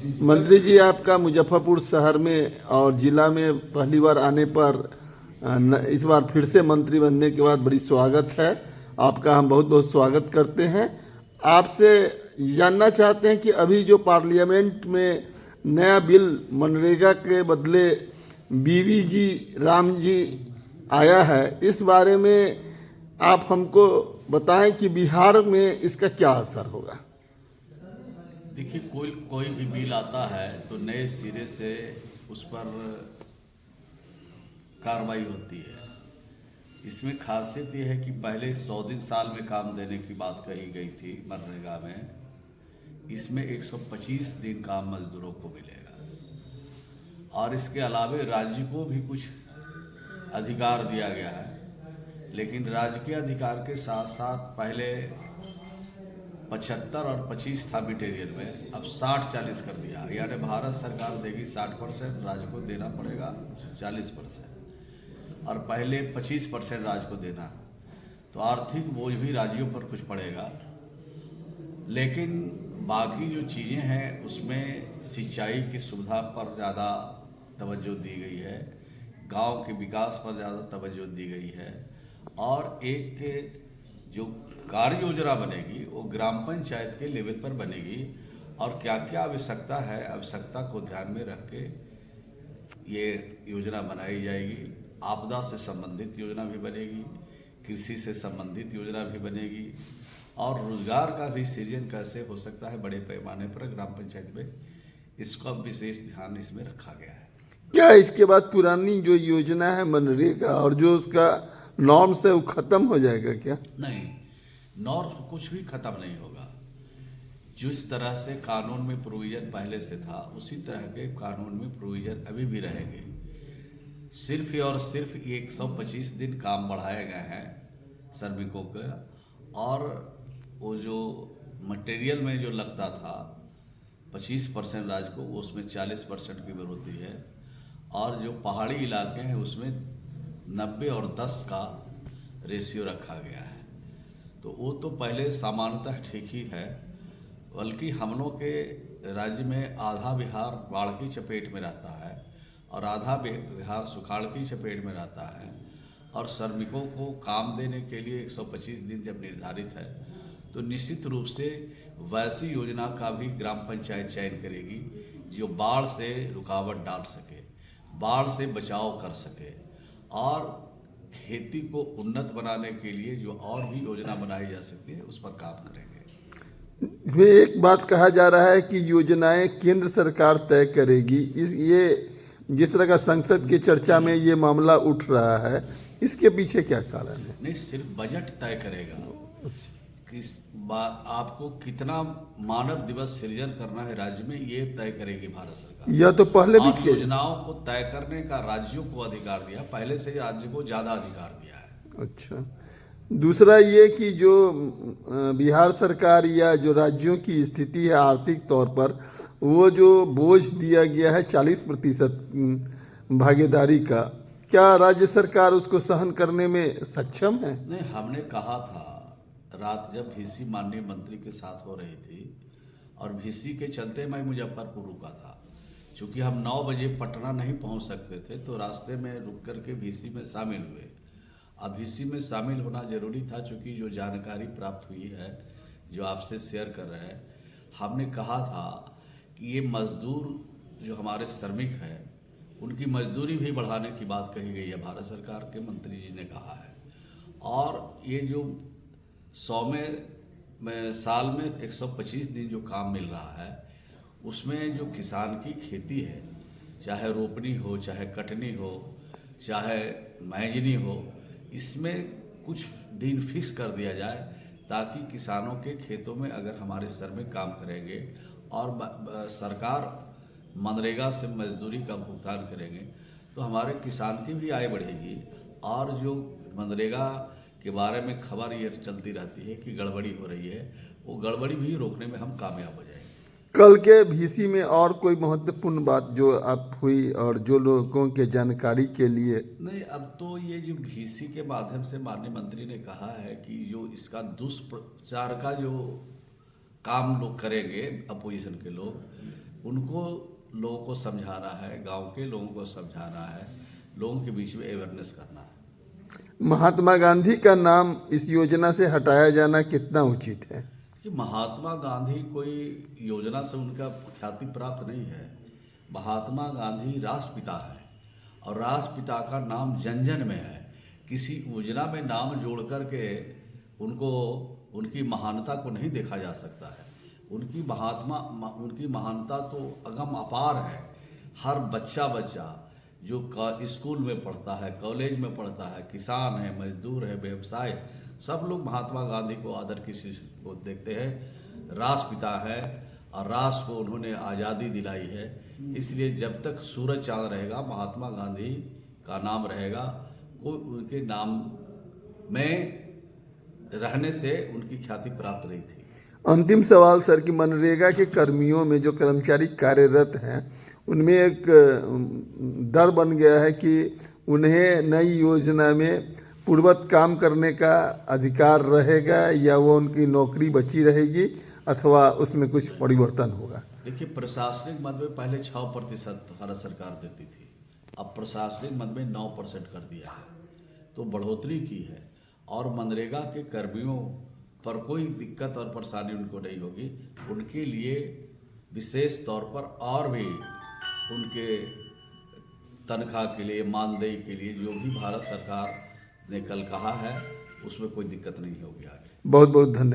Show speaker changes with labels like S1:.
S1: मंत्री जी, आपका मुजफ्फरपुर शहर में और जिला में पहली बार आने पर इस बार फिर से मंत्री बनने के बाद बड़ी स्वागत है। आपका हम बहुत बहुत स्वागत करते हैं। आपसे जानना चाहते हैं कि अभी जो पार्लियामेंट में नया बिल मनरेगा के बदले बीवीजी राम जी आया है, इस बारे में आप हमको बताएं कि बिहार में इसका क्या असर होगा।
S2: देखिए, कोई कोई भी बिल आता है तो नए सिरे से उस पर कार्रवाई होती है। इसमें खासियत ये है कि पहले 100 दिन साल में काम देने की बात कही गई थी मनरेगा में, इसमें 125 दिन काम मजदूरों को मिलेगा और इसके अलावे राज्य को भी कुछ अधिकार दिया गया है। लेकिन राज्य के अधिकार के साथ साथ पहले 75 और 25 था मटेरियल में, अब 60-40 कर दिया। यानी भारत सरकार देगी 60%, राज्य को देना पड़ेगा 40%, और पहले 25% राज्य को देना। तो आर्थिक बोझ भी राज्यों पर कुछ पड़ेगा। लेकिन बाकी जो चीज़ें हैं उसमें सिंचाई की सुविधा पर ज़्यादा तवज्जो दी गई है, गांव के विकास पर ज़्यादा तवज्जो दी गई है, और एक जो कार्य योजना बनेगी वो ग्राम पंचायत के लेवल पर बनेगी, और क्या क्या आवश्यकता है, आवश्यकता को ध्यान में रख के ये योजना बनाई जाएगी। आपदा से संबंधित योजना भी बनेगी, कृषि से संबंधित योजना भी बनेगी, और रोजगार का भी सृजन कैसे हो सकता है बड़े पैमाने पर ग्राम पंचायत में, इसका विशेष ध्यान इसमें रखा गया है।
S1: क्या इसके बाद पुरानी जो योजना है मनरेगा और जो उसका नॉर्म्स है वो खत्म हो जाएगा क्या?
S2: नहीं, नॉर्म कुछ भी खत्म नहीं होगा। जिस तरह से कानून में प्रोविजन पहले से था उसी तरह के कानून में प्रोविजन अभी भी रहेंगे। सिर्फ और सिर्फ 125 दिन काम बढ़ाए गए हैं श्रमिकों के, और वो जो मटेरियल में जो लगता था 25% राज्य को, उसमें 40% की बढ़ोतरी है, और जो पहाड़ी इलाके हैं उसमें 90 और 10 का रेशियो रखा गया है। तो वो तो पहले सामान्यतः ठीक ही है, बल्कि हम लोग के राज्य में आधा बिहार बाढ़ की चपेट में रहता है और आधा बिहार सुखाड़ की चपेट में रहता है, और श्रमिकों को काम देने के लिए 125 दिन जब निर्धारित है तो निश्चित रूप से वैसी योजना का भी ग्राम पंचायत चयन करेगी जो बाढ़ से रुकावट डाल सके, बाढ़ से बचाव कर सके, और खेती को उन्नत बनाने के लिए जो और भी योजना बनाई जा सकती है उस पर काम करेंगे।
S1: इसमें एक बात कहा जा रहा है कि योजनाएं केंद्र सरकार तय करेगी। ये जिस तरह का संसद की चर्चा में ये मामला उठ रहा है, इसके पीछे क्या कारण है?
S2: नहीं, सिर्फ बजट तय करेगा कि आपको कितना मानव दिवस सृजन करना है राज्य में, ये तय करेगी भारत सरकार।
S1: यह तो पहले भी
S2: और योजनाओं को तय करने का राज्यों को अधिकार दिया, पहले से राज्य को ज्यादा अधिकार दिया है।
S1: अच्छा, दूसरा ये कि जो बिहार सरकार या जो राज्यों की स्थिति है आर्थिक तौर पर, वो जो बोझ दिया गया है 40% भागीदारी का, क्या राज्य सरकार उसको सहन करने में सक्षम है?
S2: नहीं, हमने कहा था रात जब वीसी माननीय मंत्री के साथ हो रही थी, और वीसी के चलते मैं मुजफ्फरपुर रुका था। चूँकि हम 9 बजे पटना नहीं पहुंच सकते थे तो रास्ते में रुक करके वीसी में शामिल हुए। अब वीसी में शामिल होना जरूरी था, चूँकि जो जानकारी प्राप्त हुई है जो आपसे शेयर कर रहे हैं, हमने कहा था कि ये मजदूर जो हमारे श्रमिक हैं उनकी मजदूरी भी बढ़ाने की बात कही गई है, भारत सरकार के मंत्री जी ने कहा है। और ये जो 100 में साल में 125 दिन जो काम मिल रहा है उसमें जो किसान की खेती है, चाहे रोपनी हो, चाहे कटनी हो, चाहे मैंजनी हो, इसमें कुछ दिन फिक्स कर दिया जाए ताकि किसानों के खेतों में अगर हमारे श्रमिक काम करेंगे और सरकार मनरेगा से मजदूरी का भुगतान करेंगे तो हमारे किसान की भी आय बढ़ेगी, और जो मनरेगा के बारे में खबर ये चलती रहती है कि गड़बड़ी हो रही है, वो गड़बड़ी भी रोकने में हम कामयाब हो जाएंगे।
S1: कल के वीसी में और कोई महत्वपूर्ण बात जो आप हुई और जो लोगों के जानकारी के लिए?
S2: नहीं, अब तो ये जो वीसी के माध्यम से माननीय मंत्री ने कहा है कि जो इसका दुष्प्रचार का जो काम लोग करेंगे अपोजिशन के लोग, उनको लोगों को समझाना है, गांव के लोगों को समझाना है, लोगों के बीच में अवेयरनेस करना है।
S1: महात्मा गांधी का नाम इस योजना से हटाया जाना कितना उचित है?
S2: कि महात्मा गांधी कोई योजना से उनका ख्याति प्राप्त नहीं है। महात्मा गांधी राष्ट्रपिता है और राष्ट्रपिता का नाम जन जन में है। किसी योजना में नाम जोड़ करके उनको उनकी महानता को नहीं देखा जा सकता है। उनकी महानता तो अगम अपार है। हर बच्चा जो स्कूल में पढ़ता है, कॉलेज में पढ़ता है, किसान है, मजदूर है, व्यवसाय, सब लोग महात्मा गांधी को आदर किसी को देखते हैं। राष्ट्रपिता है और राष्ट्र को उन्होंने आज़ादी दिलाई है। इसलिए जब तक सूरज चांद रहेगा, महात्मा गांधी का नाम रहेगा। कोई उनके नाम में रहने से उनकी ख्याति प्राप्त नहीं थी।
S1: अंतिम सवाल सर कि मनरेगा के कर्मियों में जो कर्मचारी कार्यरत हैं उनमें एक डर बन गया है कि उन्हें नई योजना में पूर्ववत काम करने का अधिकार रहेगा या वो उनकी नौकरी बची रहेगी अथवा उसमें कुछ परिवर्तन होगा?
S2: देखिए, प्रशासनिक मद में पहले 6% भारत सरकार देती थी, अब प्रशासनिक मद में 9% कर दिया है, तो बढ़ोतरी की है। और मनरेगा के कर्मियों पर कोई दिक्कत और परेशानी उनको नहीं होगी। उनके लिए विशेष तौर पर और भी उनके तनख्वाह के लिए, मानदेय के लिए जो भी भारत सरकार ने कल कहा है, उसमें कोई दिक्कत नहीं होगी आगे।
S1: बहुत बहुत धन्यवाद।